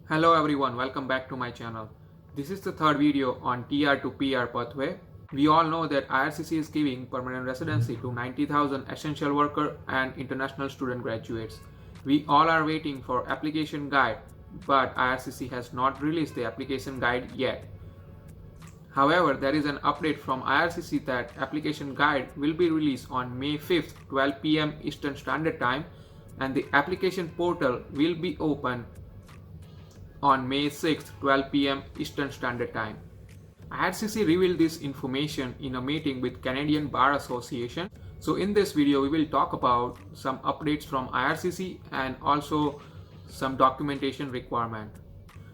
Hello everyone, welcome back to my channel. This is the third video on TR to PR pathway. We all know that IRCC is giving permanent residency to 90,000 essential worker and international student graduates. We all are waiting for application guide, but IRCC has not released the application guide yet. However, there is an update from IRCC that application guide will be released on May 5th, 12 p.m. Eastern Standard Time, and the application portal will be open on May 6th, 12 p.m. Eastern Standard Time. IRCC revealed this information in a meeting with Canadian Bar Association. So in this video, we will talk about some updates from IRCC and also some documentation requirement.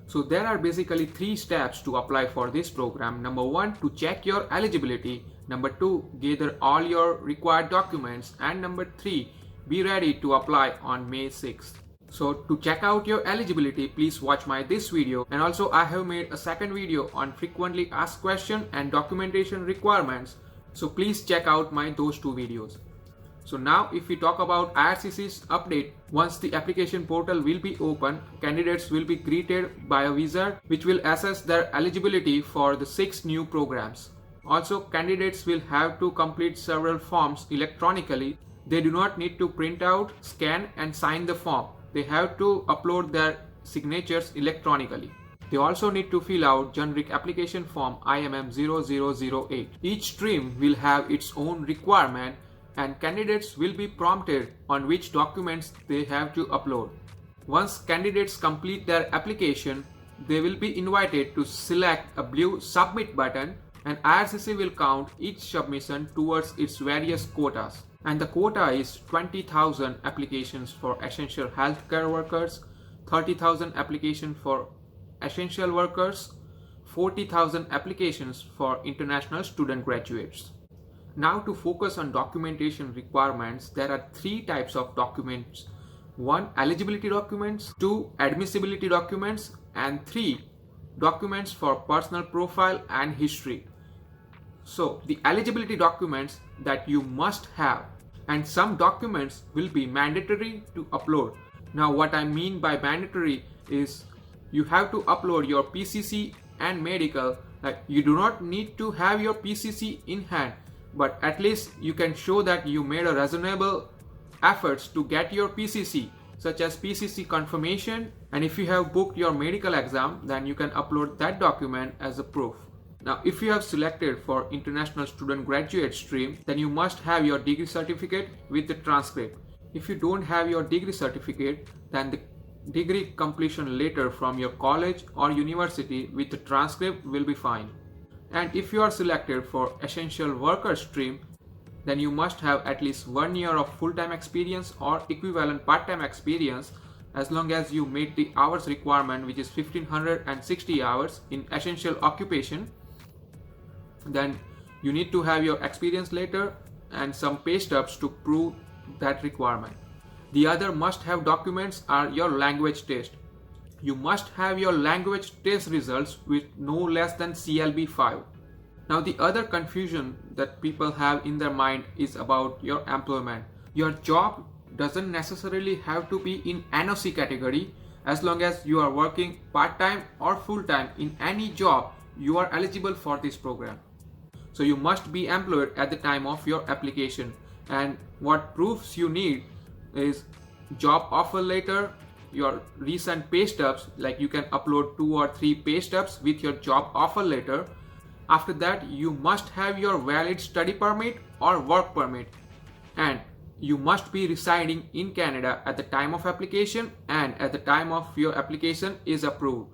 So there are basically 3 steps to apply for this program. Number 1, to check your eligibility. Number 2, gather all your required documents. And number 3, be ready to apply on May 6th. So to check out your eligibility, please watch this video, and also I have made a second video on frequently asked questions and documentation requirements. So please check out those 2 videos. So now if we talk about IRCC's update, once the application portal will be open, candidates will be greeted by a wizard which will assess their eligibility for the 6 new programs. Also, candidates will have to complete several forms electronically. They do not need to print out, scan and sign the form. They have to upload their signatures electronically. They also need to fill out generic application form IMM 0008. Each stream will have its own requirement, and candidates will be prompted on which documents they have to upload. Once candidates complete their application, they will be invited to select a blue submit button, and IRCC will count each submission towards its various quotas. And the quota is 20,000 applications for essential healthcare workers, 30,000 applications for essential workers, 40,000 applications for international student graduates. Now to focus on documentation requirements, there are 3 types of documents. 1, eligibility documents, 2, admissibility documents, and 3, documents for personal profile and history. So the eligibility documents that you must have, and some documents will be mandatory to upload. Now what I mean by mandatory is you have to upload your PCC and medical. Like, you do not need to have your PCC in hand, but at least you can show that you made a reasonable efforts to get your PCC, such as PCC confirmation, and if you have booked your medical exam, then you can upload that document as a proof. Now, if you have selected for international student graduate stream, then you must have your degree certificate with the transcript. If you don't have your degree certificate, then the degree completion letter from your college or university with the transcript will be fine. And if you are selected for essential worker stream, then you must have at least 1 year of full-time experience or equivalent part-time experience, as long as you meet the hours requirement, which is 1560 hours in essential occupation. Then you need to have your experience letter and some pay stubs to prove that requirement. The other must-have documents are your language test. You must have your language test results with no less than CLB 5. Now the other confusion that people have in their mind is about your employment. Your job doesn't necessarily have to be in NOC category. As long as you are working part-time or full-time in any job, you are eligible for this program. So you must be employed at the time of your application, and what proofs you need is job offer letter, your recent pay stubs, like you can upload 2 or 3 pay stubs with your job offer letter. After that, you must have your valid study permit or work permit, and you must be residing in Canada at the time of application and at the time of your application is approved.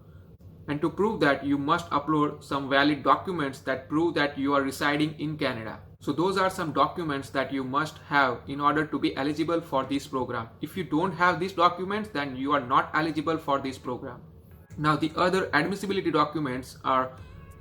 And to prove that, you must upload some valid documents that prove that you are residing in Canada. So those are some documents that you must have in order to be eligible for this program. If you don't have these documents, then you are not eligible for this program. Now the other admissibility documents are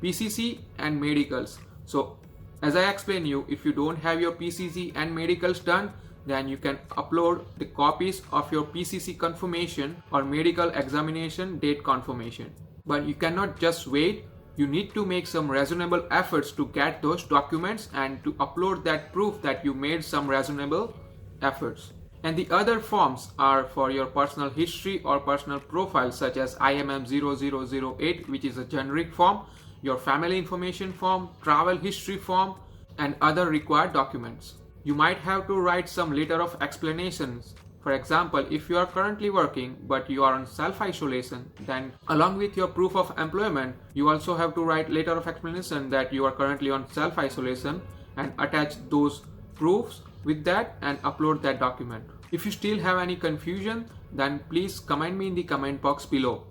PCC and medicals. So as I explained you, if you don't have your PCC and medicals done, then you can upload the copies of your PCC confirmation or medical examination date confirmation. But you cannot just wait. You need to make some reasonable efforts to get those documents and to upload that proof that you made some reasonable efforts. And the other forms are for your personal history or personal profile, such as IMM 0008, which is a generic form, your family information form, travel history form, and other required documents. You might have to write some letter of explanations. For example, if you are currently working but you are on self-isolation, then along with your proof of employment, you also have to write letter of explanation that you are currently on self-isolation and attach those proofs with that and upload that document. If you still have any confusion, then please comment me in the comment box below.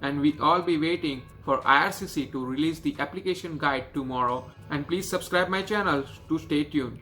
And we all be waiting for IRCC to release the application guide tomorrow, and please subscribe my channel to stay tuned.